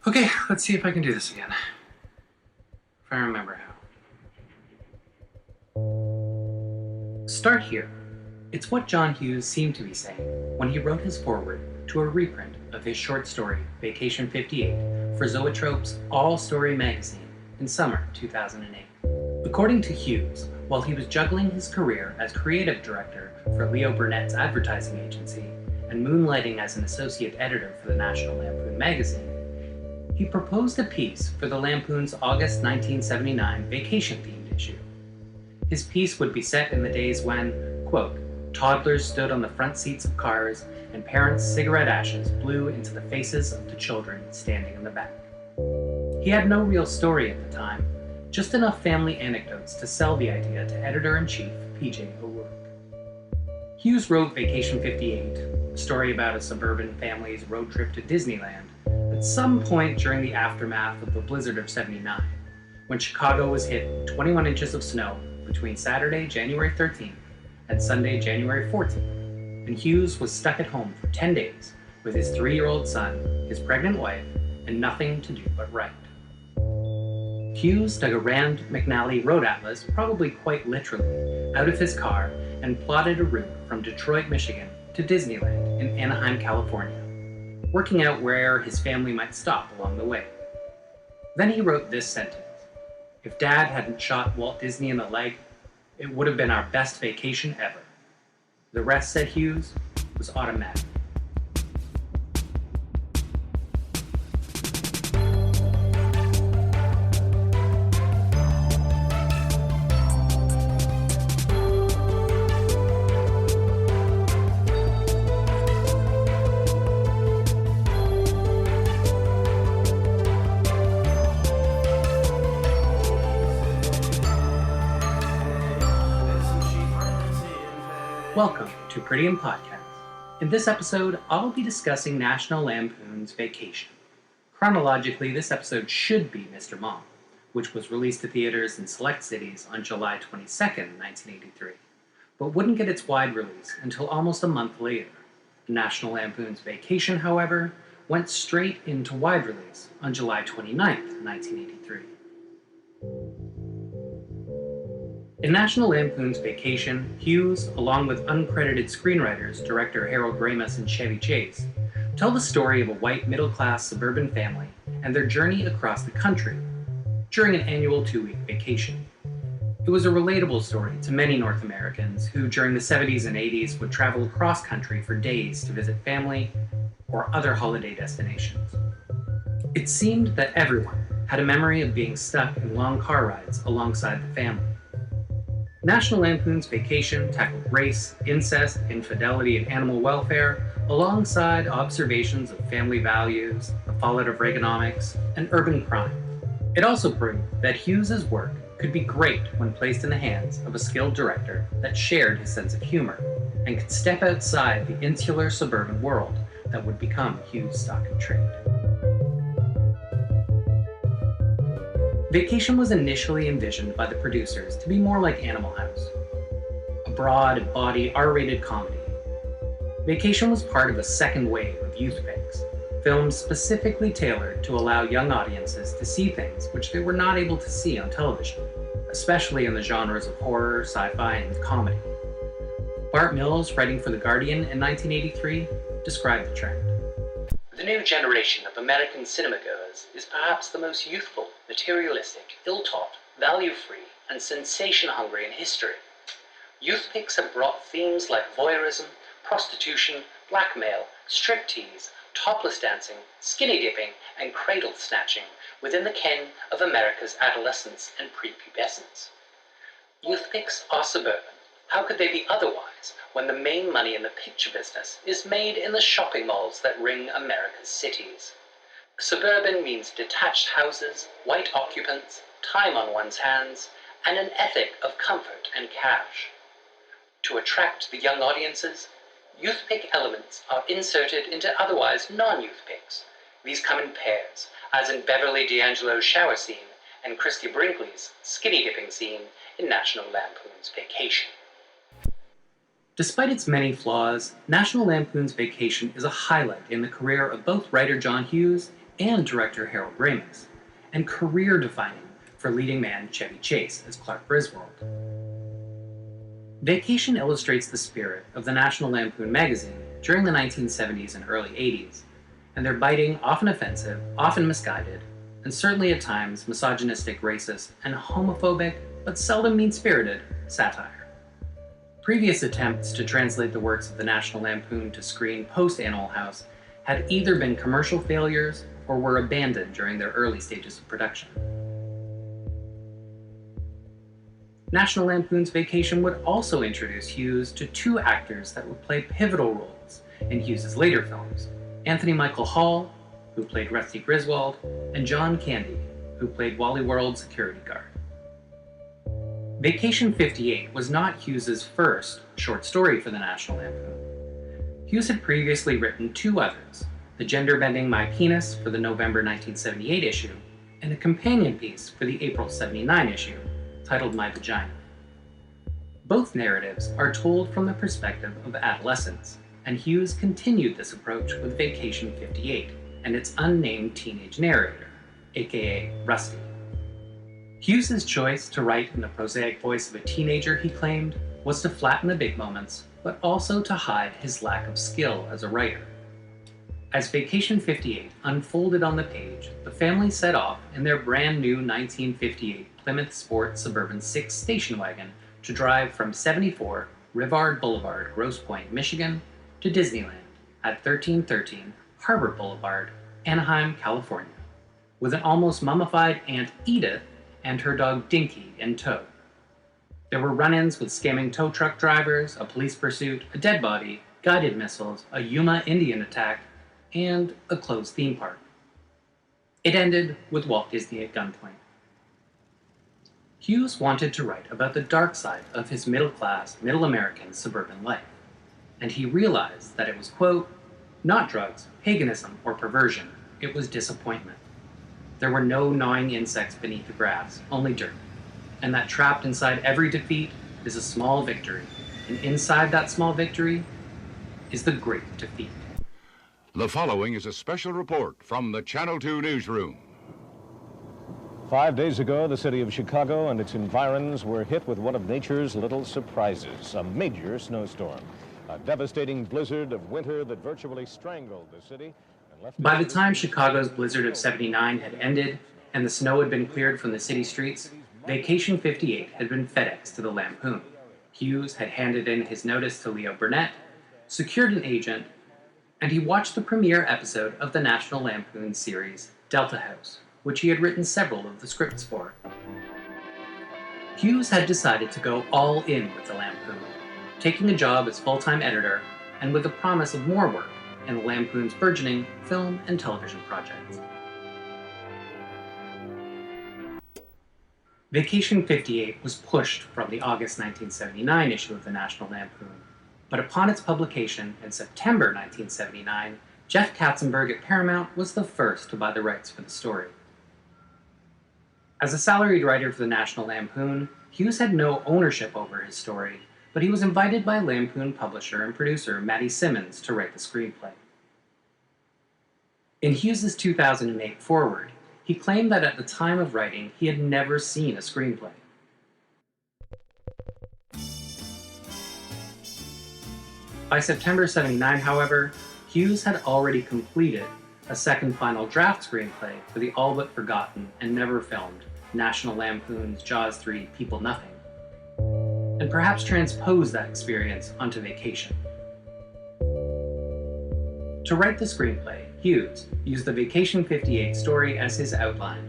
Okay, let's see if I can do this again. If I remember how. Start here. It's what John Hughes seemed to be saying when he wrote his foreword to a reprint of his short story, Vacation 58, for Zoetrope's All-Story magazine in summer 2008. According to Hughes, while he was juggling his career as creative director for Leo Burnett's advertising agency and moonlighting as an associate editor for the National Lampoon Magazine, he proposed a piece for the Lampoon's August 1979 vacation-themed issue. His piece would be set in the days when, quote, toddlers stood on the front seats of cars and parents' cigarette ashes blew into the faces of the children standing in the back. He had no real story at the time, just enough family anecdotes to sell the idea to editor-in-chief P.J. O'Rourke. Hughes wrote Vacation 58, a story about a suburban family's road trip to Disneyland, at some point during the aftermath of the blizzard of '79, when Chicago was hit with 21 inches of snow between Saturday, January 13th, and Sunday, January 14th, and Hughes was stuck at home for 10 days with his 3-year-old son, his pregnant wife, and nothing to do but write. Hughes dug a Rand McNally road atlas, probably quite literally, out of his car and plotted a route from Detroit, Michigan to Disneyland in Anaheim, California, working out where his family might stop along the way. Then he wrote this sentence: "If Dad hadn't shot Walt Disney in the leg, it would have been our best vacation ever." The rest, said Hughes, was automatic. Welcome to Pretty and Podcast. In this episode, I'll be discussing National Lampoon's Vacation. Chronologically, this episode should be Mr. Mom, which was released to theaters in select cities on July 22nd, 1983, but wouldn't get its wide release until almost a month later. National Lampoon's Vacation, however, went straight into wide release on July 29th, 1983. In National Lampoon's Vacation, Hughes, along with uncredited screenwriters director Harold Ramis and Chevy Chase, tell the story of a white middle-class suburban family and their journey across the country during an annual 2-week vacation. It was a relatable story to many North Americans who, during the 70s and 80s, would travel across country for days to visit family or other holiday destinations. It seemed that everyone had a memory of being stuck in long car rides alongside the family. National Lampoon's Vacation tackled race, incest, infidelity, and animal welfare, alongside observations of family values, the fallout of Reaganomics, and urban crime. It also proved that Hughes's work could be great when placed in the hands of a skilled director that shared his sense of humor and could step outside the insular suburban world that would become Hughes' stock in trade. Vacation was initially envisioned by the producers to be more like Animal House, a broad, bawdy, R-rated comedy. Vacation was part of a second wave of youth picks, films specifically tailored to allow young audiences to see things which they were not able to see on television, especially in the genres of horror, sci-fi, and comedy. Bart Mills, writing for The Guardian in 1983, described the trend. "The new generation of American cinemagoers is perhaps the most youthful, materialistic, ill-taught, value-free, and sensation-hungry in history. Youth picks have brought themes like voyeurism, prostitution, blackmail, striptease, topless dancing, skinny dipping, and cradle snatching within the ken of America's adolescence and prepubescence. Youth picks are suburban. How could they be otherwise when the main money in the picture business is made in the shopping malls that ring America's cities? Suburban means detached houses, white occupants, time on one's hands, and an ethic of comfort and cash. To attract the young audiences, youth pick elements are inserted into otherwise non-youth picks. These come in pairs, as in Beverly D'Angelo's shower scene and Christy Brinkley's skinny dipping scene in National Lampoon's Vacation." Despite its many flaws, National Lampoon's Vacation is a highlight in the career of both writer John Hughes and director Harold Ramis, and career-defining for leading man Chevy Chase as Clark Griswold. Vacation illustrates the spirit of the National Lampoon Magazine during the 1970s and early 80s, and their biting, often offensive, often misguided, and certainly at times misogynistic, racist, and homophobic, but seldom mean-spirited, satire. Previous attempts to translate the works of the National Lampoon to screen post-Animal House had either been commercial failures or were abandoned during their early stages of production. National Lampoon's Vacation would also introduce Hughes to two actors that would play pivotal roles in Hughes's later films, Anthony Michael Hall, who played Rusty Griswold, and John Candy, who played Wally World's security guard. Vacation 58 was not Hughes's first short story for the National Lampoon. Hughes had previously written two others, the gender-bending My Penis for the November 1978 issue, and a companion piece for the April 79 issue, titled My Vagina. Both narratives are told from the perspective of adolescents, and Hughes continued this approach with Vacation 58 and its unnamed teenage narrator, aka Rusty. Hughes's choice to write in the prosaic voice of a teenager, he claimed, was to flatten the big moments, but also to hide his lack of skill as a writer. As Vacation 58 unfolded on the page, the family set off in their brand new 1958 Plymouth Sport Suburban 6 station wagon to drive from 74 Rivard Boulevard, Grosse Pointe, Michigan, to Disneyland at 1313 Harbor Boulevard, Anaheim, California, with an almost mummified Aunt Edith and her dog Dinky in tow. There were run-ins with scamming tow truck drivers, a police pursuit, a dead body, guided missiles, a Yuma Indian attack, and a closed theme park. It ended with Walt Disney at gunpoint. Hughes wanted to write about the dark side of his middle-class, middle-American suburban life, and he realized that it was, quote, not drugs, paganism, or perversion, it was disappointment. There were no gnawing insects beneath the grass, only dirt, and that trapped inside every defeat is a small victory, and inside that small victory is the great defeat. The following is a special report from the Channel 2 newsroom. 5 days ago, the city of Chicago and its environs were hit with one of nature's little surprises, a major snowstorm. A devastating blizzard of winter that virtually strangled the city. And left By the time Chicago's blizzard of '79 had ended and the snow had been cleared from the city streets, Vacation 58 had been FedExed to the Lampoon. Hughes had handed in his notice to Leo Burnett, secured an agent, and he watched the premiere episode of the National Lampoon series Delta House, which he had written several of the scripts for. Hughes had decided to go all in with the Lampoon, taking a job as full-time editor and with the promise of more work in the Lampoon's burgeoning film and television projects. Vacation 58 was pushed from the August 1979 issue of the National Lampoon, but upon its publication in September 1979, Jeff Katzenberg at Paramount was the first to buy the rights for the story. As a salaried writer for the National Lampoon, Hughes had no ownership over his story, but he was invited by Lampoon publisher and producer Matty Simmons to write the screenplay. In Hughes' 2008 foreword, he claimed that at the time of writing, he had never seen a screenplay. By September '79, however, Hughes had already completed a second final draft screenplay for the all but forgotten and never filmed National Lampoon's Jaws 3 People Nothing, and perhaps transpose that experience onto Vacation. To write the screenplay, Hughes used the Vacation 58 story as his outline.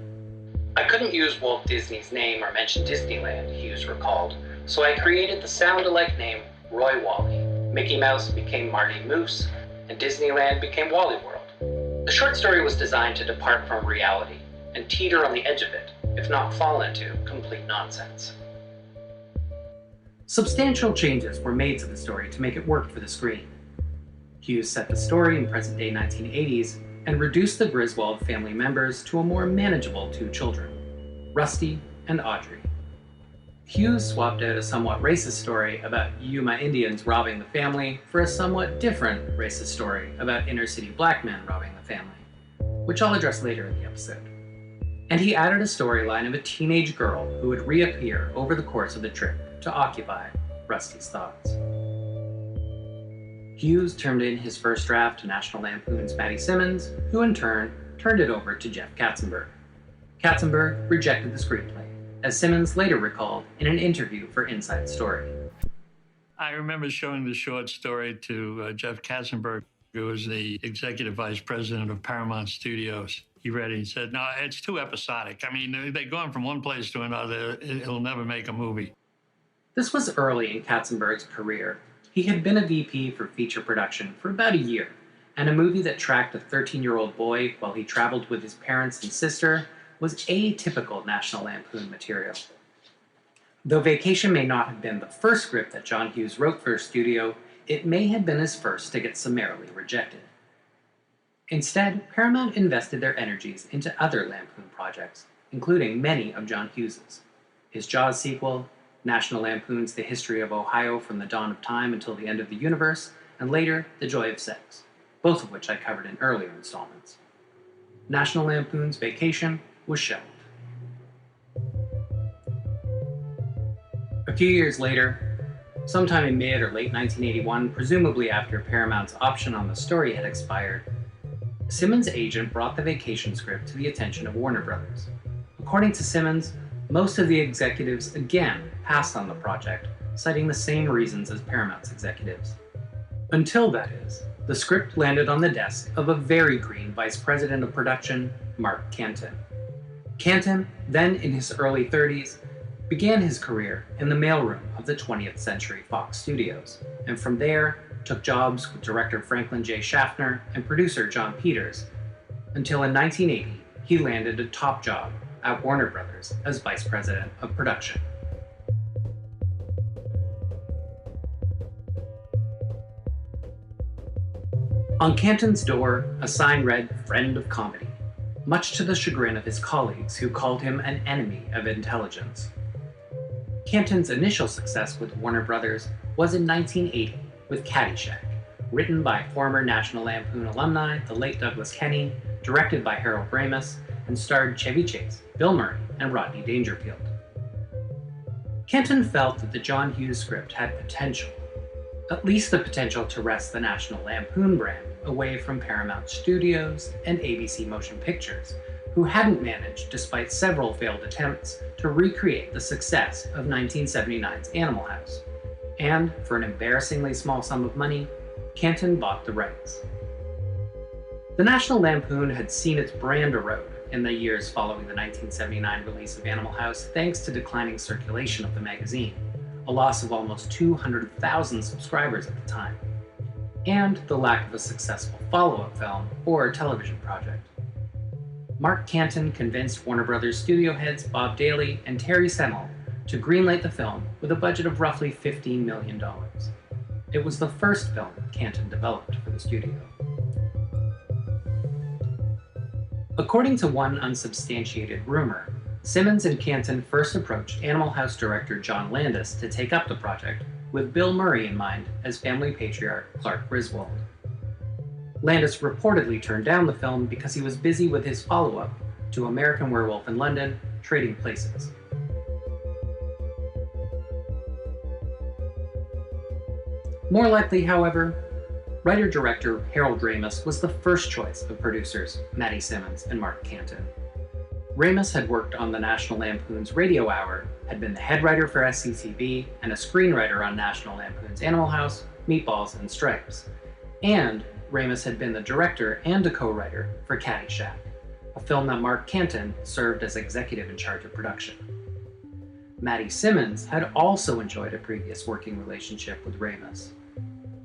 I couldn't use Walt Disney's name or mention Disneyland, Hughes recalled, so I created the sound-alike name Roy Wally. Mickey Mouse became Marty Moose, and Disneyland became Wally World. The short story was designed to depart from reality and teeter on the edge of it, if not fall into complete nonsense. Substantial changes were made to the story to make it work for the screen. Hughes set the story in present-day 1980s and reduced the Griswold family members to a more manageable two children, Rusty and Audrey. Hughes swapped out a somewhat racist story about Yuma Indians robbing the family for a somewhat different racist story about inner-city black men robbing the family. which I'll address later in the episode. And he added a storyline of a teenage girl who would reappear over the course of the trip to occupy Rusty's thoughts. Hughes turned in his first draft to National Lampoon's Matty Simmons, who in turn turned it over to Jeff Katzenberg. Katzenberg rejected the screenplay, as Simmons later recalled in an interview for Inside Story. I remember showing the short story to Jeff Katzenberg, who was the executive vice president of Paramount Studios. He read it and said, "No, it's too episodic. I mean, they're going from one place to another. It'll never make a movie." This was early in Katzenberg's career. He had been a VP for feature production for about a year, and a movie that tracked a 13-year-old boy while he traveled with his parents and sister was atypical National Lampoon material. Though Vacation may not have been the first script that John Hughes wrote for a studio, it may have been his first to get summarily rejected. Instead, Paramount invested their energies into other Lampoon projects, including many of John Hughes's. His Jaws sequel, National Lampoon's The History of Ohio from the Dawn of Time Until the End of the Universe, and later, The Joy of Sex, both of which I covered in earlier installments. National Lampoon's Vacation was shelved. A few years later, sometime in mid or late 1981, presumably after Paramount's option on the story had expired, Simmons' agent brought the Vacation script to the attention of Warner Brothers. According to Simmons, most of the executives again passed on the project, citing the same reasons as Paramount's executives. Until, that is, the script landed on the desk of a very green vice president of production, Mark Canton. Canton, then in his early 30s, began his career in the mailroom of the 20th Century Fox Studios, and from there took jobs with director Franklin J. Schaffner and producer John Peters, until in 1980 he landed a top job at Warner Brothers as vice president of production. On Canton's door, a sign read, "Friend of Comedy," much to the chagrin of his colleagues who called him an enemy of intelligence. Canton's initial success with Warner Brothers was in 1980 with Caddyshack, written by former National Lampoon alumni, the late Douglas Kenney, directed by Harold Ramis, and starred Chevy Chase, Bill Murray, and Rodney Dangerfield. Canton felt that the John Hughes script had potential, at least the potential to wrest the National Lampoon brand away from Paramount Studios and ABC Motion Pictures, who hadn't managed, despite several failed attempts, to recreate the success of 1979's Animal House. And, for an embarrassingly small sum of money, Canton bought the rights. The National Lampoon had seen its brand erode in the years following the 1979 release of Animal House, thanks to declining circulation of the magazine, a loss of almost 200,000 subscribers at the time, and the lack of a successful follow-up film or television project. Mark Canton convinced Warner Brothers studio heads Bob Daly and Terry Semel to greenlight the film with a budget of roughly $15 million. It was the first film Canton developed for the studio. According to one unsubstantiated rumor, Simmons and Canton first approached Animal House director John Landis to take up the project, with Bill Murray in mind as family patriarch Clark Griswold. Landis reportedly turned down the film because he was busy with his follow-up to American Werewolf in London, Trading Places. More likely, however, writer-director Harold Ramis was the first choice of producers Matty Simmons and Mark Canton. Ramis had worked on the National Lampoon's Radio Hour, had been the head writer for SCTV, and a screenwriter on National Lampoon's Animal House, Meatballs, and Stripes. And Ramis had been the director and a co-writer for Caddyshack, a film that Mark Canton served as executive in charge of production. Matty Simmons had also enjoyed a previous working relationship with Ramis.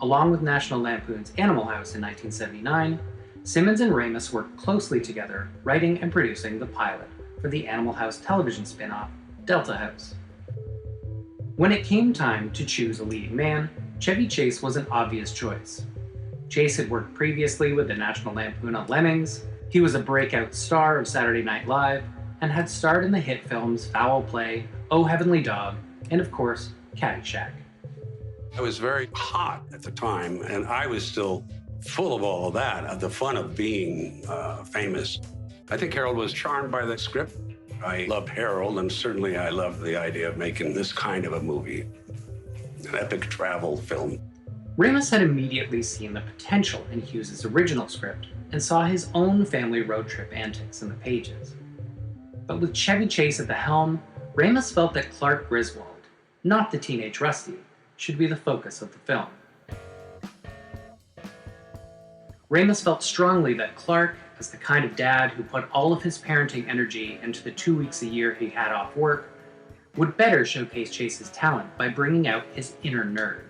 Along with National Lampoon's Animal House in 1979, Simmons and Ramis worked closely together, writing and producing the pilot for the Animal House television spin-off, Delta House. When it came time to choose a leading man, Chevy Chase was an obvious choice. Chase had worked previously with the National Lampoon on Lemmings, he was a breakout star of Saturday Night Live, and had starred in the hit films Foul Play, Oh Heavenly Dog, and of course, Caddyshack. I was very hot at the time, and I was still full of all that, of the fun of being famous. I think Harold was charmed by the script. I loved Harold, and certainly I loved the idea of making this kind of a movie, an epic travel film. Ramis had immediately seen the potential in Hughes' original script and saw his own family road trip antics in the pages. But with Chevy Chase at the helm, Ramis felt that Clark Griswold, not the teenage Rusty, should be the focus of the film. Ramis felt strongly that Clark, as the kind of dad who put all of his parenting energy into the 2 weeks a year he had off work, would better showcase Chase's talent by bringing out his inner nerd.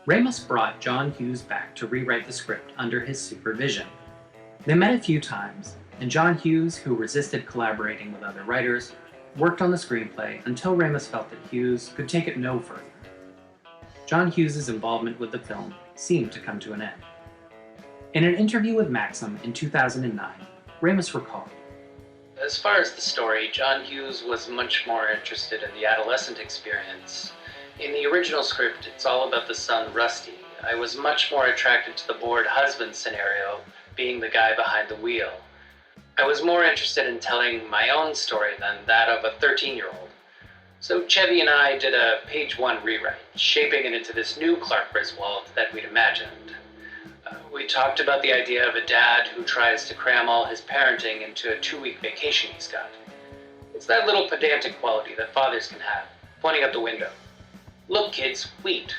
Ramis brought John Hughes back to rewrite the script under his supervision. They met a few times, and John Hughes, who resisted collaborating with other writers, worked on the screenplay until Ramis felt that Hughes could take it no further. John Hughes' involvement with the film seemed to come to an end. In an interview with Maxim in 2009, Ramis recalled, "As far as the story, John Hughes was much more interested in the adolescent experience. In the original script, it's all about the son, Rusty. I was much more attracted to the bored husband scenario, being the guy behind the wheel. I was more interested in telling my own story than that of a 13-year-old. So Chevy and I did a page 1 rewrite, shaping it into this new Clark Griswold that we'd imagined. We talked about the idea of a dad who tries to cram all his parenting into a 2-week vacation he's got. It's that little pedantic quality that fathers can have, pointing out the window. Look, kids, wheat.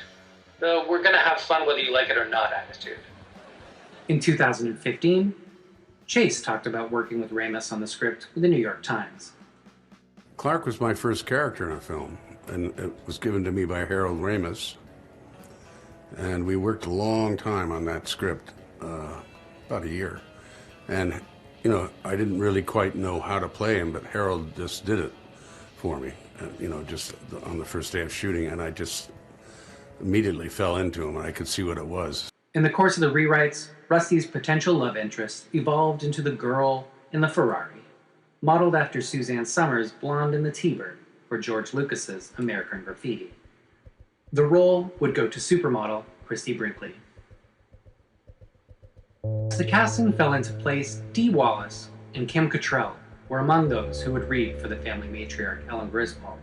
We're gonna have fun whether you like it or not attitude." In 2015, Chase talked about working with Ramis on the script with the New York Times. Clark was my first character in a film, and it was given to me by Harold Ramis. And we worked a long time on that script, about a year. And, I didn't really quite know how to play him, but Harold just did it for me, just on the first day of shooting. And I just immediately fell into him, and I could see what it was. In the course of the rewrites, Rusty's potential love interest evolved into the girl in the Ferrari, modeled after Suzanne Summers' blonde in the T-Bird for George Lucas's American Graffiti. The role would go to supermodel Christy Brinkley. As the casting fell into place, Dee Wallace and Kim Cattrall were among those who would read for the family matriarch Ellen Griswold.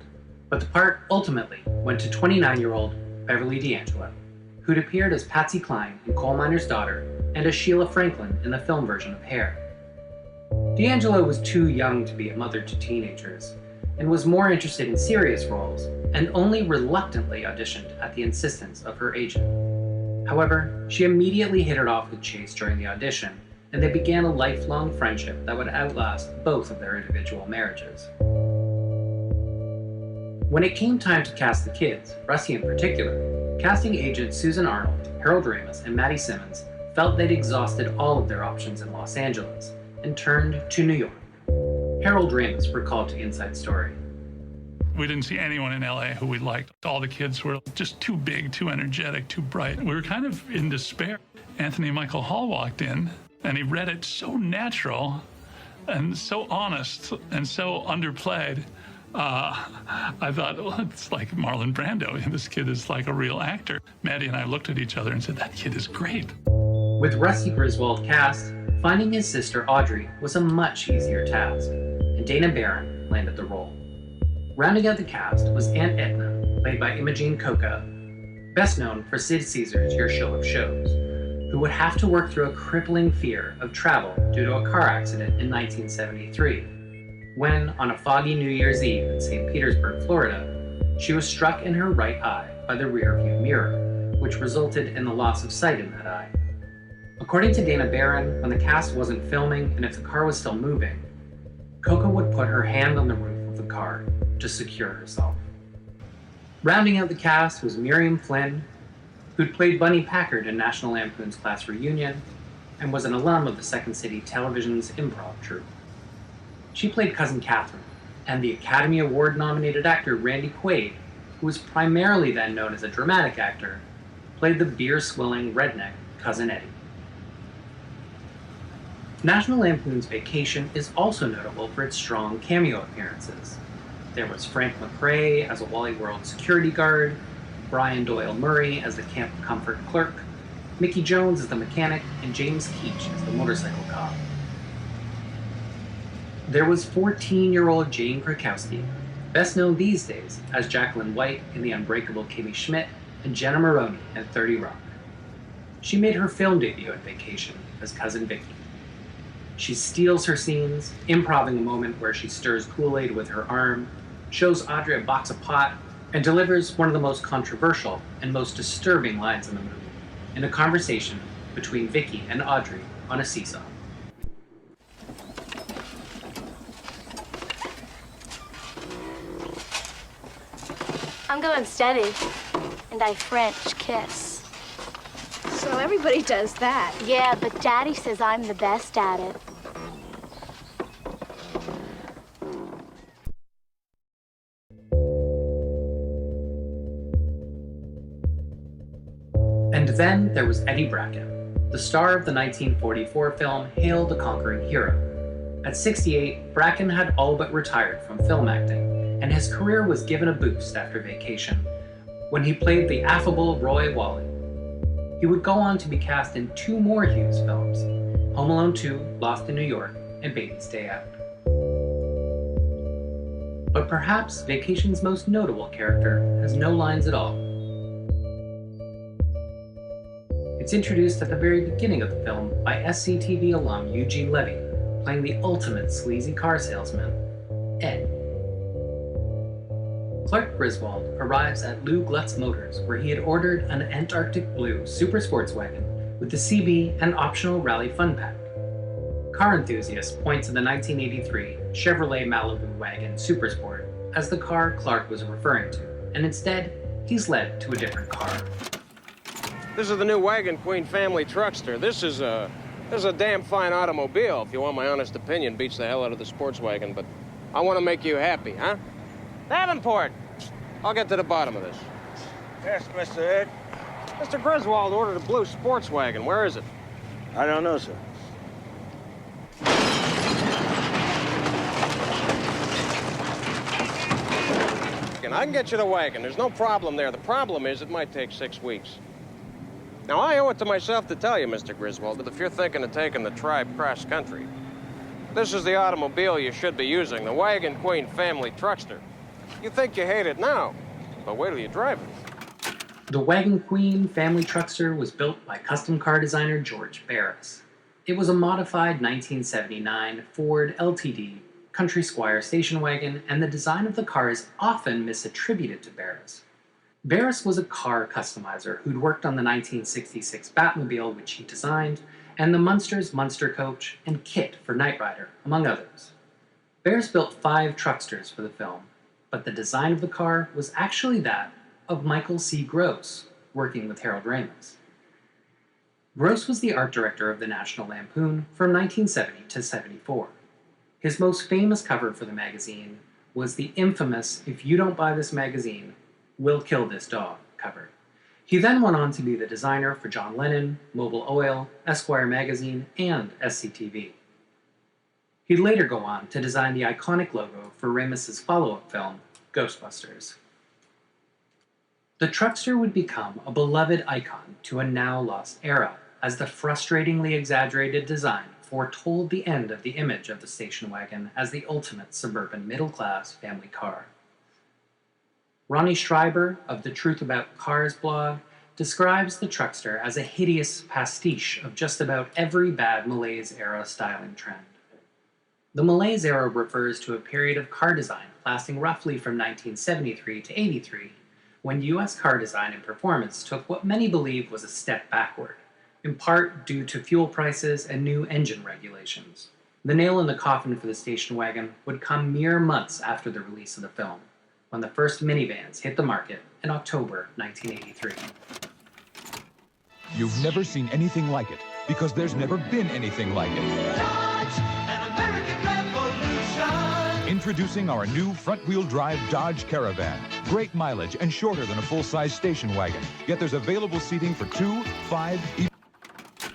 But the part ultimately went to 29-year-old Beverly D'Angelo, who'd appeared as Patsy Cline in Coal Miner's Daughter and as Sheila Franklin in the film version of Hair. D'Angelo was too young to be a mother to teenagers, and was more interested in serious roles, and only reluctantly auditioned at the insistence of her agent. However, she immediately hit it off with Chase during the audition, and they began a lifelong friendship that would outlast both of their individual marriages. When it came time to cast the kids, Rusty in particular, casting agents Susan Arnold, Harold Ramis, and Maddie Simmons felt they'd exhausted all of their options in Los Angeles and turned to New York. Harold Ramis recalled to Inside Story, "We didn't see anyone in LA who we liked. All the kids were just too big, too energetic, too bright. We were kind of in despair. Anthony Michael Hall walked in, and he read it so natural and so honest and so underplayed. I thought, well, it's like Marlon Brando. This kid is like a real actor." Maddie and I looked at each other and said, "That kid is great." With Rusty Griswold cast, finding his sister Audrey was a much easier task, and Dana Barron landed the role. Rounding out the cast was Aunt Edna, played by Imogene Coca, best known for Sid Caesar's Your Show of Shows, who would have to work through a crippling fear of travel due to a car accident in 1973, when, on a foggy New Year's Eve in St. Petersburg, Florida, she was struck in her right eye by the rear-view mirror, which resulted in the loss of sight in that eye. According to Dana Barron, when the cast wasn't filming and if the car was still moving, Coca would put her hand on the roof of the car to secure herself. Rounding out the cast was Miriam Flynn, who'd played Bunny Packard in National Lampoon's Class Reunion and was an alum of the Second City Television's improv troupe. She played Cousin Catherine, and the Academy Award-nominated actor Randy Quaid, who was primarily then known as a dramatic actor, played the beer-swilling redneck Cousin Eddie. National Lampoon's Vacation is also notable for its strong cameo appearances. There was Frank McRae as a Wally World security guard, Brian Doyle Murray as the Camp Comfort clerk, Mickey Jones as the mechanic, and James Keach as the motorcycle cop. There was 14-year-old Jane Krakowski, best known these days as Jacqueline White in The Unbreakable Kimmy Schmidt and Jenna Maroney in 30 Rock. She made her film debut at Vacation as Cousin Vicky. She steals her scenes, improvising a moment where she stirs Kool-Aid with her arm, shows Audrey a box of pot, and delivers one of the most controversial and most disturbing lines in the movie, in a conversation between Vicky and Audrey on a seesaw. I'm going steady, and I French kiss. So everybody does that. Yeah, but Daddy says I'm the best at it. And then there was Eddie Bracken, the star of the 1944 film Hail the Conquering Hero. At 68, Bracken had all but retired from film acting, and his career was given a boost after Vacation, when he played the affable Roy Wally. He would go on to be cast in 2 more Hughes films, Home Alone 2, Lost in New York, and Baby's Day Out. But perhaps Vacation's most notable character has no lines at all. It's introduced at the very beginning of the film by SCTV alum Eugene Levy, playing the ultimate sleazy car salesman, Ed. Clark Griswold arrives at Lou Glutz Motors, where he had ordered an Antarctic Blue super sports wagon with the CB and optional rally fun pack. Car enthusiasts point to the 1983 Chevrolet Malibu wagon Super Sport as the car Clark was referring to, and instead, he's led to a different car. This is the new Wagon Queen family truckster. This is a damn fine automobile. If you want my honest opinion, beats the hell out of the sports wagon, but I want to make you happy, huh? Davenport, I'll get to the bottom of this. Yes, Mr. Ed. Mr. Griswold ordered a blue sports wagon. Where is it? I don't know, sir. I can get you the wagon. There's no problem there. The problem is it might take 6 weeks. Now, I owe it to myself to tell you, Mr. Griswold, that if you're thinking of taking the tribe cross-country, this is the automobile you should be using, the Wagon Queen family truckster. You think you hate it now, but wait till you drive it. The Wagon Queen family truckster was built by custom car designer George Barris. It was a modified 1979 Ford LTD Country Squire station wagon, and the design of the car is often misattributed to Barris. Barris was a car customizer who'd worked on the 1966 Batmobile, which he designed, and the Munsters Munster coach and kit for Knight Rider, among others. Barris built 5 trucksters for the film, but the design of the car was actually that of Michael C. Gross, working with Harold Ramis. Gross was the art director of the National Lampoon from 1970 to 74. His most famous cover for the magazine was the infamous "If you don't buy this magazine, we'll kill this dog" cover. He then went on to be the designer for John Lennon, Mobil Oil, Esquire magazine, and SCTV. He'd later go on to design the iconic logo for Ramis's follow-up film, Ghostbusters. The truckster would become a beloved icon to a now-lost era, as the frustratingly exaggerated design foretold the end of the image of the station wagon as the ultimate suburban middle-class family car. Ronnie Schreiber of the Truth About Cars blog describes the truckster as a hideous pastiche of just about every bad Malaise-era styling trend. The Malaise era refers to a period of car design lasting roughly from 1973 to 83, when U.S. car design and performance took what many believe was a step backward, in part due to fuel prices and new engine regulations. The nail in the coffin for the station wagon would come mere months after the release of the film, when the first minivans hit the market in October 1983. You've never seen anything like it, because there's never been anything like it. Dodge, an American revolution. Introducing our new front-wheel drive Dodge Caravan. Great mileage and shorter than a full-size station wagon. Yet there's available seating for 2, 5, even...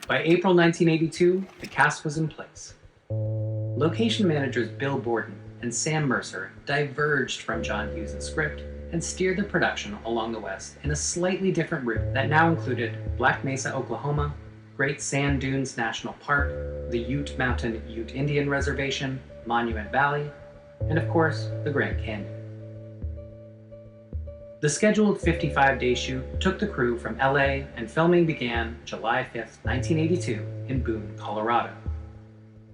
By April 1982, the cast was in place. Location managers Bill Borden and Sam Mercer diverged from John Hughes' script and steered the production along the West in a slightly different route that now included Black Mesa, Oklahoma, Great Sand Dunes National Park, the Ute Mountain Ute Indian Reservation, Monument Valley, and of course, the Grand Canyon. The scheduled 55-day shoot took the crew from LA, and filming began July 5th, 1982 in Boone, Colorado.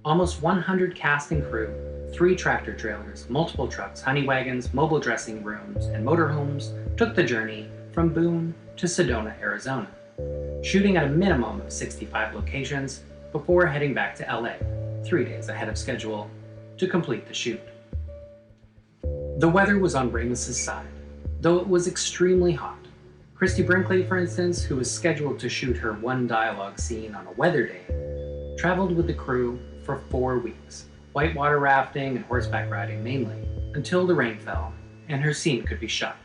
Almost 100 cast and crew, 3 tractor trailers, multiple trucks, honey wagons, mobile dressing rooms, and motorhomes took the journey from Boone to Sedona, Arizona, shooting at a minimum of 65 locations before heading back to LA, 3 days ahead of schedule, to complete the shoot. The weather was on Ramis' side, though it was extremely hot. Christy Brinkley, for instance, who was scheduled to shoot her one dialogue scene on a weather day, traveled with the crew for 4 weeks, whitewater rafting and horseback riding mainly, until the rain fell and her scene could be shot.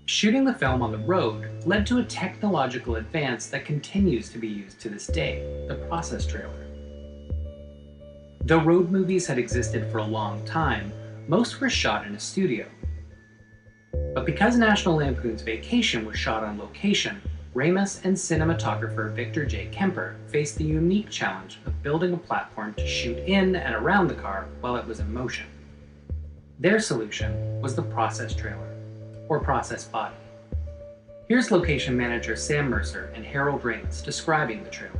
Shooting the film on the road led to a technological advance that continues to be used to this day, the process trailer. Though road movies had existed for a long time, most were shot in a studio. But because National Lampoon's Vacation was shot on location, Ramis and cinematographer Victor J. Kemper faced the unique challenge of building a platform to shoot in and around the car while it was in motion. Their solution was the process trailer, or process body. Here's location manager Sam Mercer and Harold Ramis describing the trailer.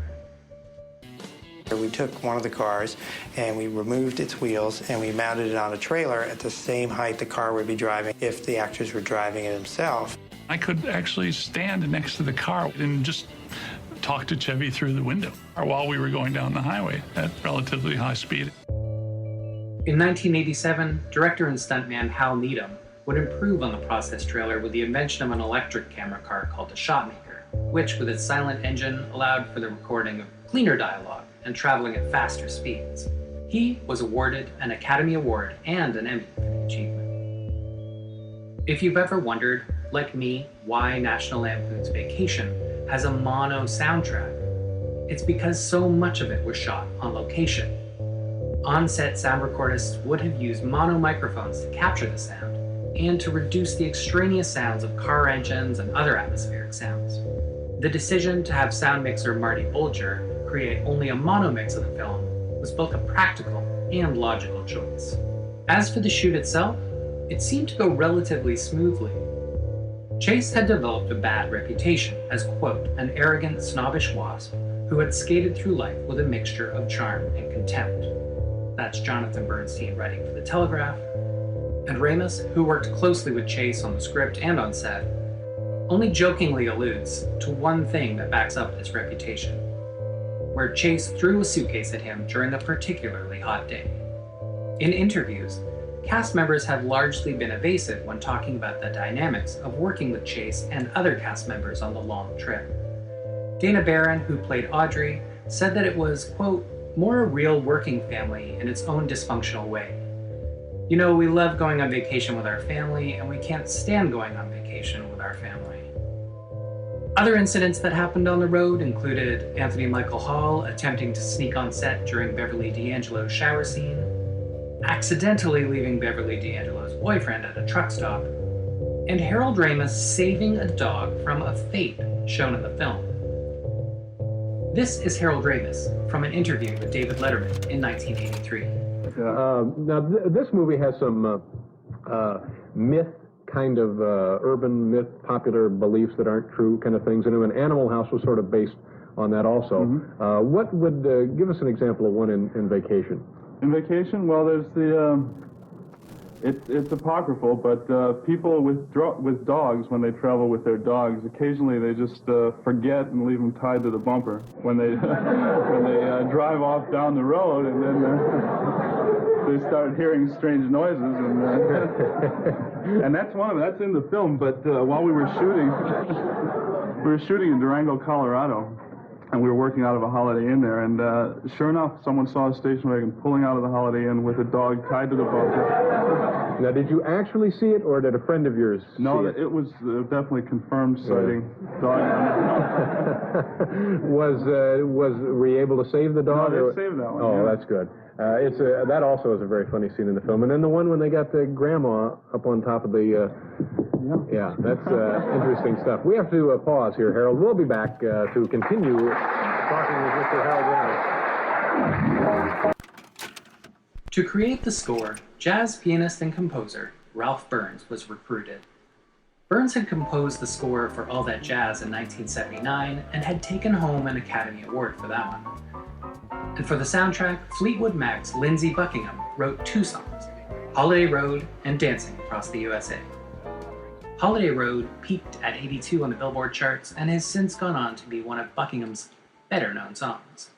We took one of the cars and we removed its wheels and we mounted it on a trailer at the same height the car would be driving if the actors were driving it themselves. I could actually stand next to the car and just talk to Chevy through the window while we were going down the highway at relatively high speed. In 1987, director and stuntman Hal Needham would improve on the process trailer with the invention of an electric camera car called a Shotmaker, which with its silent engine allowed for the recording of cleaner dialogue and traveling at faster speeds. He was awarded an Academy Award and an Emmy for the achievement. If you've ever wondered, like me, why National Lampoon's Vacation has a mono soundtrack, it's because so much of it was shot on location. On-set sound recordists would have used mono microphones to capture the sound and to reduce the extraneous sounds of car engines and other atmospheric sounds. The decision to have sound mixer Marty Bolger create only a mono mix of the film was both a practical and logical choice. As for the shoot itself, it seemed to go relatively smoothly. Chase had developed a bad reputation as, quote, an arrogant, snobbish wasp who had skated through life with a mixture of charm and contempt. That's Jonathan Bernstein writing for The Telegraph. And Ramis, who worked closely with Chase on the script and on set, only jokingly alludes to one thing that backs up this reputation, where Chase threw a suitcase at him during a particularly hot day. In interviews, cast members have largely been evasive when talking about the dynamics of working with Chase and other cast members on the long trip. Dana Barron, who played Audrey, said that it was, quote, more a real working family in its own dysfunctional way. You know, we love going on vacation with our family, and we can't stand going on vacation with our family. Other incidents that happened on the road included Anthony Michael Hall attempting to sneak on set during Beverly D'Angelo's shower scene, accidentally leaving Beverly D'Angelo's boyfriend at a truck stop, and Harold Ramis saving a dog from a fate shown in the film. This is Harold Ramis from an interview with David Letterman in 1983. This movie has some myth, kind of urban myth, popular beliefs that aren't true kind of things, and Animal House was sort of based on that also. Mm-hmm. What would, give us an example of one in Vacation? In Vacation, well, there's the, it's apocryphal, but people with dogs, when they travel with their dogs, occasionally they just forget and leave them tied to the bumper when they when they drive off down the road, and then they start hearing strange noises, and that's one of them. That's in the film. But while we were shooting in Durango, Colorado, and we were working out of a Holiday Inn there, and sure enough, someone saw a station wagon pulling out of the Holiday Inn with a dog tied to the bumper. Now, did you actually see it, or did a friend of yours see it? It was definitely confirmed sighting. Dog. Were you able to save the dog? No, they saved that one. Oh, yeah. That's good. That also is a very funny scene in the film. And then the one when they got the grandma up on top of the... Yeah, that's interesting stuff. We have to pause here, Harold. We'll be back to continue talking with Mr. Harold Ramis. To create the score, jazz pianist and composer Ralph Burns was recruited. Burns had composed the score for All That Jazz in 1979 and had taken home an Academy Award for that one. And for the soundtrack, Fleetwood Mac's Lindsey Buckingham wrote 2 songs, Holiday Road and Dancing Across the USA. Holiday Road peaked at 82 on the Billboard charts and has since gone on to be one of Buckingham's better-known songs.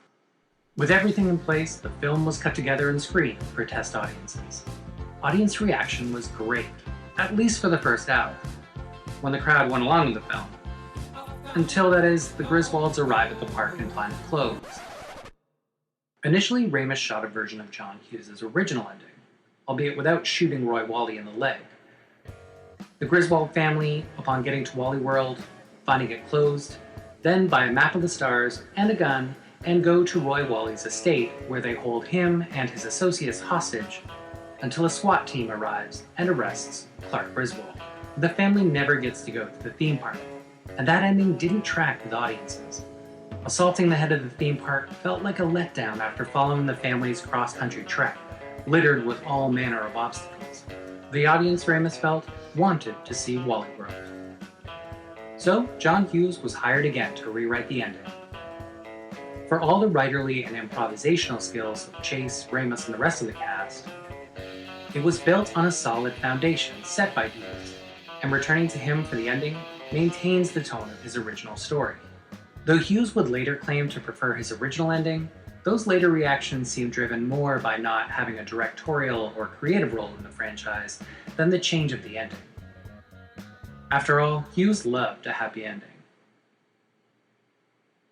With everything in place, the film was cut together and screened for test audiences. Audience reaction was great, at least for the first hour, when the crowd went along with the film. Until, that is, the Griswolds arrive at the park and find it closed. Initially, Ramis shot a version of John Hughes' original ending, albeit without shooting Roy Wally in the leg. The Griswold family, upon getting to Wally World, finding it closed, then buy a map of the stars and a gun and go to Roy Wally's estate, where they hold him and his associates hostage until a SWAT team arrives and arrests Clark Griswold. The family never gets to go to the theme park, and that ending didn't track with audiences. Assaulting the head of the theme park felt like a letdown after following the family's cross-country trek, littered with all manner of obstacles. The audience, Ramis felt, wanted to see Wally World. So, John Hughes was hired again to rewrite the ending. For all the writerly and improvisational skills of Chase, Ramis, and the rest of the cast, it was built on a solid foundation set by Hughes, and returning to him for the ending maintains the tone of his original story. Though Hughes would later claim to prefer his original ending, those later reactions seem driven more by not having a directorial or creative role in the franchise than the change of the ending. After all, Hughes loved a happy ending.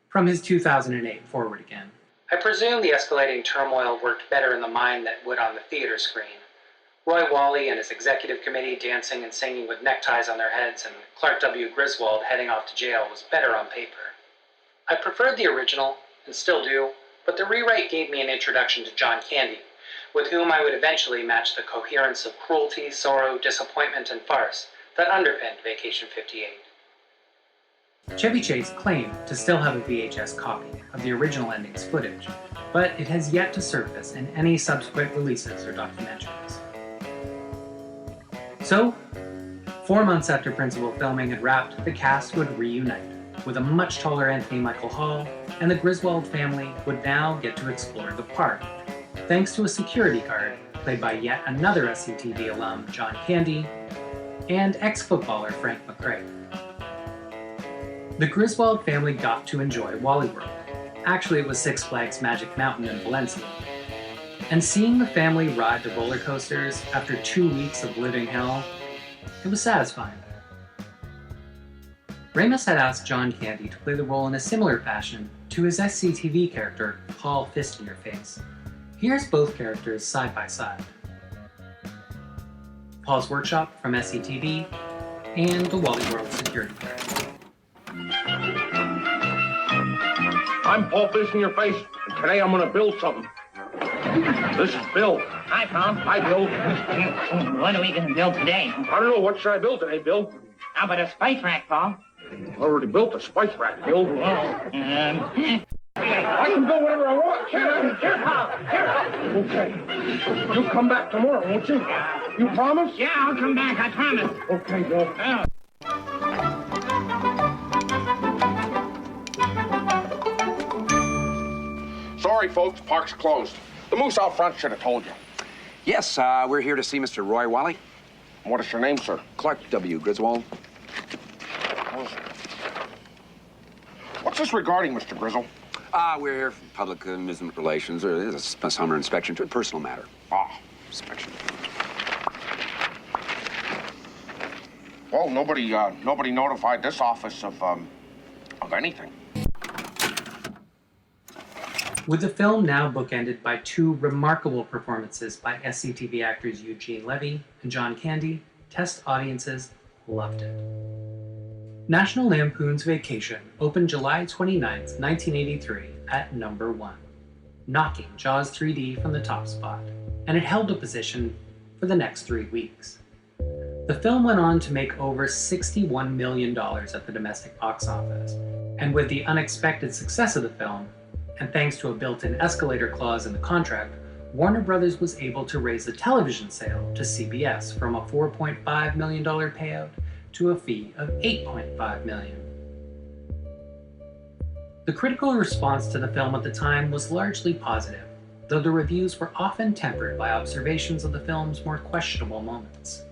From his 2008 Forward Again. I presume the escalating turmoil worked better in the mind than it would on the theater screen. Roy Wally and his executive committee dancing and singing with neckties on their heads, and Clark W. Griswold heading off to jail was better on paper. I preferred the original, and still do, but the rewrite gave me an introduction to John Candy, with whom I would eventually match the coherence of cruelty, sorrow, disappointment, and farce that underpinned Vacation 58. Chevy Chase claimed to still have a VHS copy of the original ending's footage, but it has yet to surface in any subsequent releases or documentaries. So, 4 months after principal filming had wrapped, the cast would reunite, with a much taller Anthony Michael Hall, and the Griswold family would now get to explore the park, thanks to a security guard played by yet another SCTV alum, John Candy, and ex-footballer Frank McRae. The Griswold family got to enjoy Wally World. Actually, it was Six Flags Magic Mountain in Valencia. And seeing the family ride the roller coasters after 2 weeks of living hell, it was satisfying. Ramis had asked John Candy to play the role in a similar fashion to his SCTV character, Paul Fist in Your Face. Here's both characters side by side. Paul's workshop from SCTV, and the Wally World security guard. I'm Paul Fist in Your Face, and today I'm gonna build something. This is Bill. Hi, Paul. Hi, Bill. What are we gonna build today? I don't know. What should I build today, Bill? How about a spice rack, Paul? I already built a spice rack, Bill. I can build whatever I want, can't I? Here, Paul. Here. Okay. You'll come back tomorrow, won't you? You promise? Yeah, I'll come back. I promise. Okay, Bill. Oh. Sorry, folks. Park's closed. The moose out front should have told you. Yes, we're here to see Mr. Roy Wally. What is your name, sir? Clark W. Griswold. What's this regarding, Mr. Grizzle? We're here for public amusement relations, or a summer inspection to a personal matter. Inspection. Well, nobody notified this office of anything. With the film now bookended by two remarkable performances by SCTV actors Eugene Levy and John Candy, test audiences loved it. National Lampoon's Vacation opened July 29, 1983 at number 1, knocking Jaws 3D from the top spot, and it held a position for the next 3 weeks. The film went on to make over $61 million at the domestic box office, and with the unexpected success of the film, and thanks to a built-in escalator clause in the contract, Warner Brothers was able to raise the television sale to CBS from a $4.5 million payout to a fee of $8.5 million. The critical response to the film at the time was largely positive, though the reviews were often tempered by observations of the film's more questionable moments.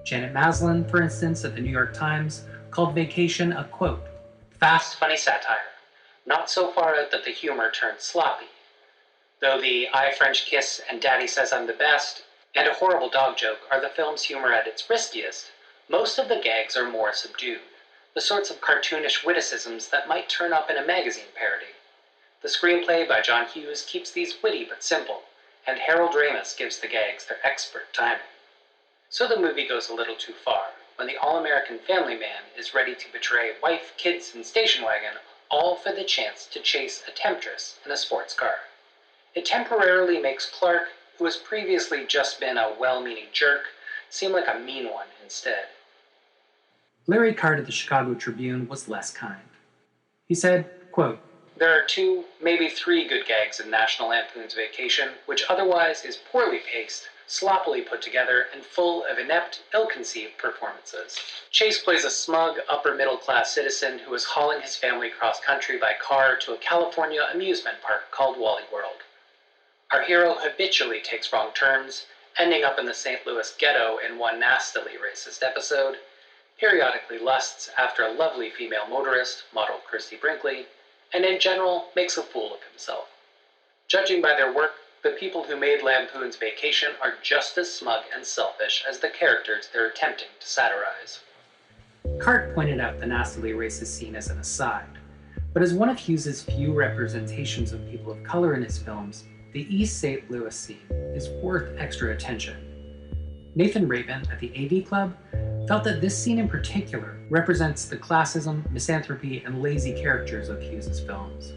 Janet Maslin, for instance, at the New York Times, called Vacation a, quote, fast, funny satire, not so far out that the humor turned sloppy. Though the I French kiss and Daddy says I'm the best and a horrible dog joke are the film's humor at its riskiest, most of the gags are more subdued, the sorts of cartoonish witticisms that might turn up in a magazine parody. The screenplay by John Hughes keeps these witty but simple, and Harold Ramis gives the gags their expert timing. So the movie goes a little too far when the all-American family man is ready to betray wife, kids, and station wagon, all for the chance to chase a temptress in a sports car. It temporarily makes Clark, who has previously just been a well-meaning jerk, seem like a mean one instead. Larry Card of the Chicago Tribune was less kind. He said, quote, there are 2, maybe 3 good gags in National Lampoon's Vacation, which otherwise is poorly paced, sloppily put together, and full of inept, ill-conceived performances. Chase plays a smug, upper-middle-class citizen who is hauling his family cross-country by car to a California amusement park called Wally World. Our hero habitually takes wrong turns, ending up in the St. Louis ghetto in one nastily racist episode, periodically lusts after a lovely female motorist, model Christy Brinkley, and in general makes a fool of himself. Judging by their work, the people who made Lampoon's Vacation are just as smug and selfish as the characters they're attempting to satirize. Cart pointed out the nastily racist scene as an aside, but as one of Hughes's few representations of people of color in his films, the East St. Louis scene is worth extra attention. Nathan Rabin at the AV Club felt that this scene in particular represents the classism, misanthropy, and lazy characters of Hughes's films.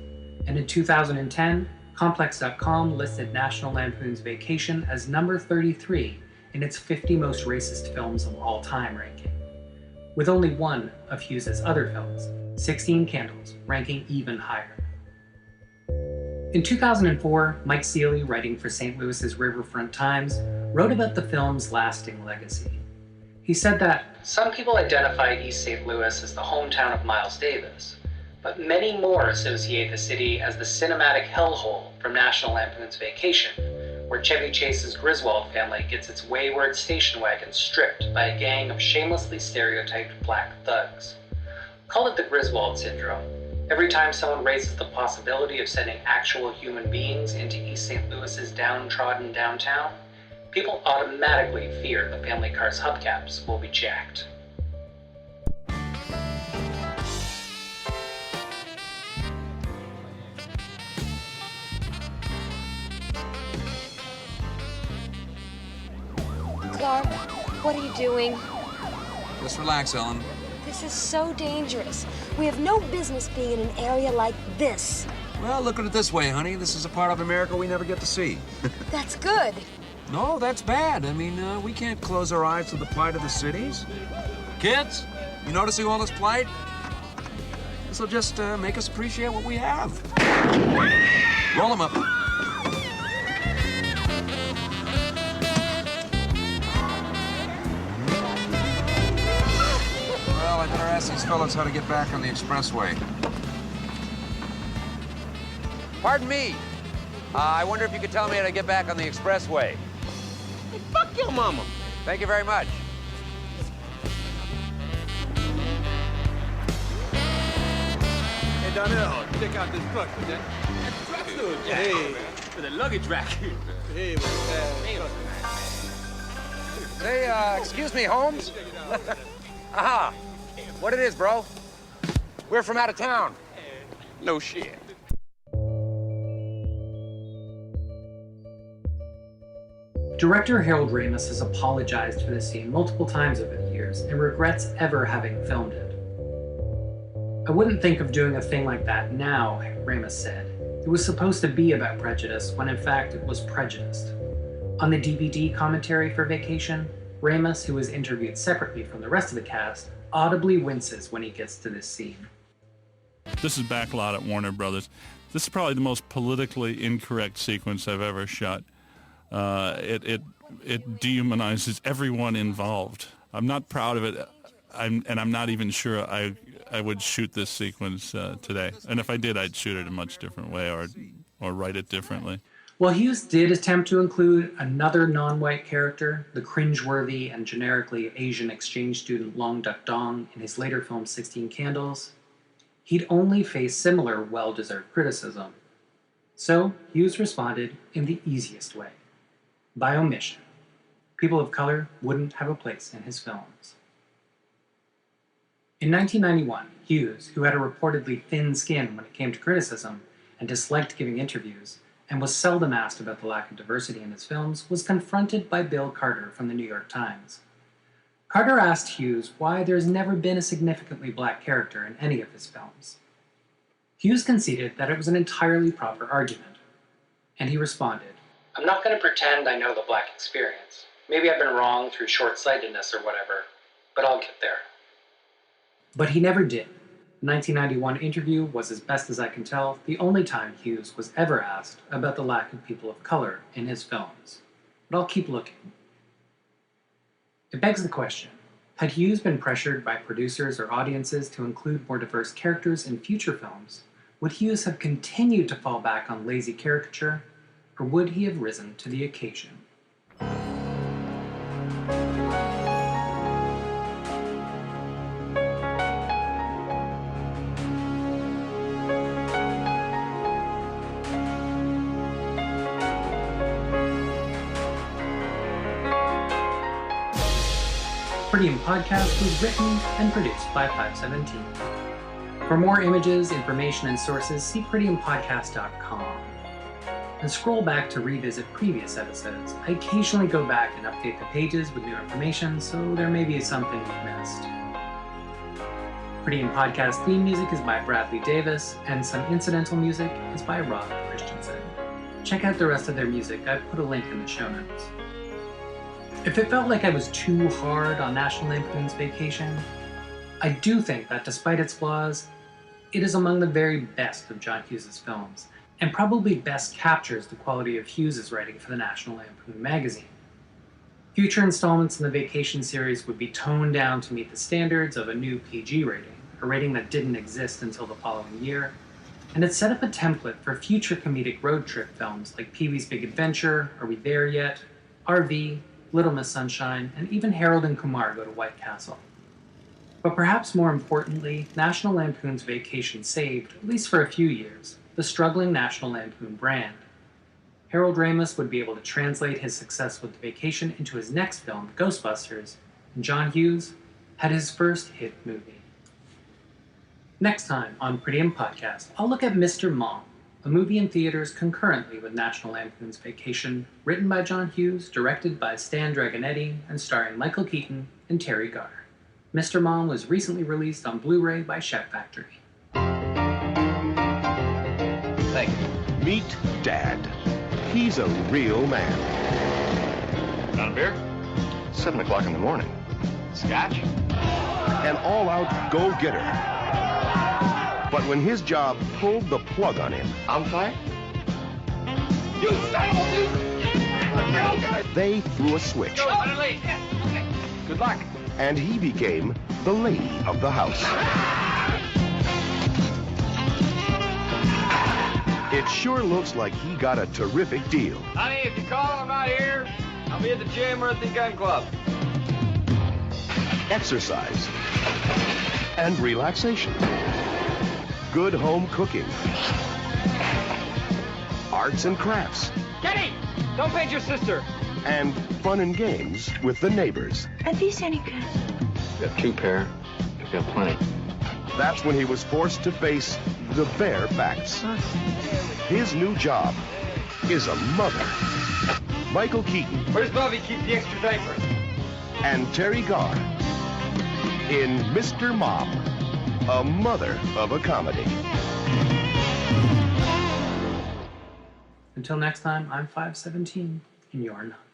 And in 2010, Complex.com listed National Lampoon's Vacation as number 33 in its 50 most racist films of all time ranking, with only one of Hughes's other films, 16 Candles, ranking even higher. In 2004, Mike Seeley, writing for St. Louis's Riverfront Times, wrote about the film's lasting legacy. He said that, some people identify East St. Louis as the hometown of Miles Davis, but many more associate the city as the cinematic hellhole from National Lampoon's Vacation, where Chevy Chase's Griswold family gets its wayward station wagon stripped by a gang of shamelessly stereotyped black thugs. Call it the Griswold syndrome. Every time someone raises the possibility of sending actual human beings into East St. Louis's downtrodden downtown, people automatically fear the family car's hubcaps will be jacked. Clark, what are you doing? Just relax, Ellen. This is so dangerous. We have no business being in an area like this. Well, look at it this way, honey. This is a part of America we never get to see. That's good. No, that's bad. I mean, we can't close our eyes to the plight of the cities. Kids, you noticing all this plight? This'll just make us appreciate what we have. Roll them up. Well, I better ask these fellas how to get back on the expressway. Pardon me. I wonder if you could tell me how to get back on the expressway. Hey, fuck your mama. Thank you very much. Hey, Donnell, check out this truck, man. That's a truck, dude. Yeah, hey, for the luggage rack. Hey, Hey, excuse me, Holmes? Aha. What it is, bro? We're from out of town. No shit. Director Harold Ramis has apologized for this scene multiple times over the years and regrets ever having filmed it. "I wouldn't think of doing a thing like that now," Ramis said. "It was supposed to be about prejudice when in fact it was prejudiced." On the DVD commentary for Vacation, Ramis, who was interviewed separately from the rest of the cast, audibly winces when he gets to this scene. This is backlot at Warner Brothers. This is probably the most politically incorrect sequence I've ever shot. It dehumanizes everyone involved. I'm not proud of it, and I'm not even sure I would shoot this sequence today. And if I did, I'd shoot it a much different way or write it differently. While Hughes did attempt to include another non-white character, the cringeworthy and generically Asian exchange student Long Duck Dong in his later film 16 Candles, he'd only faced similar well-deserved criticism. So Hughes responded in the easiest way, by omission. People of color wouldn't have a place in his films. In 1991, Hughes, who had a reportedly thin skin when it came to criticism and disliked giving interviews, and was seldom asked about the lack of diversity in his films, was confronted by Bill Carter from the New York Times. Carter asked Hughes why there's never been a significantly black character in any of his films. Hughes conceded that it was an entirely proper argument, and he responded, "I'm not going to pretend I know the black experience. Maybe I've been wrong through short-sightedness or whatever, but I'll get there." But he never did. The 1991 interview was, as best as I can tell, the only time Hughes was ever asked about the lack of people of color in his films. But I'll keep looking. It begs the question, had Hughes been pressured by producers or audiences to include more diverse characters in future films, would Hughes have continued to fall back on lazy caricature, or would he have risen to the occasion? Pretty In Podcast was written and produced by 517. For more images, information, and sources, see prettyinpodcast.com. And scroll back to revisit previous episodes. I occasionally go back and update the pages with new information, so there may be something you've missed. Pretty In Podcast theme music is by Bradley Davis, and some incidental music is by Rob Christensen. Check out the rest of their music. I've put a link in the show notes. If it felt like I was too hard on National Lampoon's Vacation, I do think that despite its flaws, it is among the very best of John Hughes' films, and probably best captures the quality of Hughes' writing for the National Lampoon Magazine. Future installments in the Vacation series would be toned down to meet the standards of a new PG rating, a rating that didn't exist until the following year, and it set up a template for future comedic road trip films like Pee-wee's Big Adventure, Are We There Yet?, RV, Little Miss Sunshine, and even Harold and Kumar Go to White Castle. But perhaps more importantly, National Lampoon's Vacation saved, at least for a few years, the struggling National Lampoon brand. Harold Ramis would be able to translate his success with The Vacation into his next film, Ghostbusters, and John Hughes had his first hit movie. Next time on Pretty In Podcast, I'll look at Mr. Mom, a movie in theaters concurrently with National Lampoon's Vacation, written by John Hughes, directed by Stan Dragonetti, and starring Michael Keaton and Terry Garr. Mr. Mom was recently released on Blu-ray by Chef Factory. Thank you. Meet Dad. He's a real man. Got a beer? 7 o'clock in the morning. Scotch? An all-out go-getter. But when his job pulled the plug on him... I'm fired? You son of a... They threw a switch. Go, late. Good luck. And he became the lady of the house. It sure looks like he got a terrific deal. Honey, if you call, I'm out here. I'll be at the gym or at the gun club. Exercise. And relaxation. Good home cooking. Arts and crafts. Kenny, don't paint your sister. And fun and games with the neighbors. Are these any good? We have 2 pair. We've got plenty. That's when he was forced to face the bare facts. His new job is a mother. Michael Keaton. Where's Bobby keep the extra diapers? And Terry Garr in Mr. Mom, a mother of a comedy. Until next time, I'm 517, and you're not.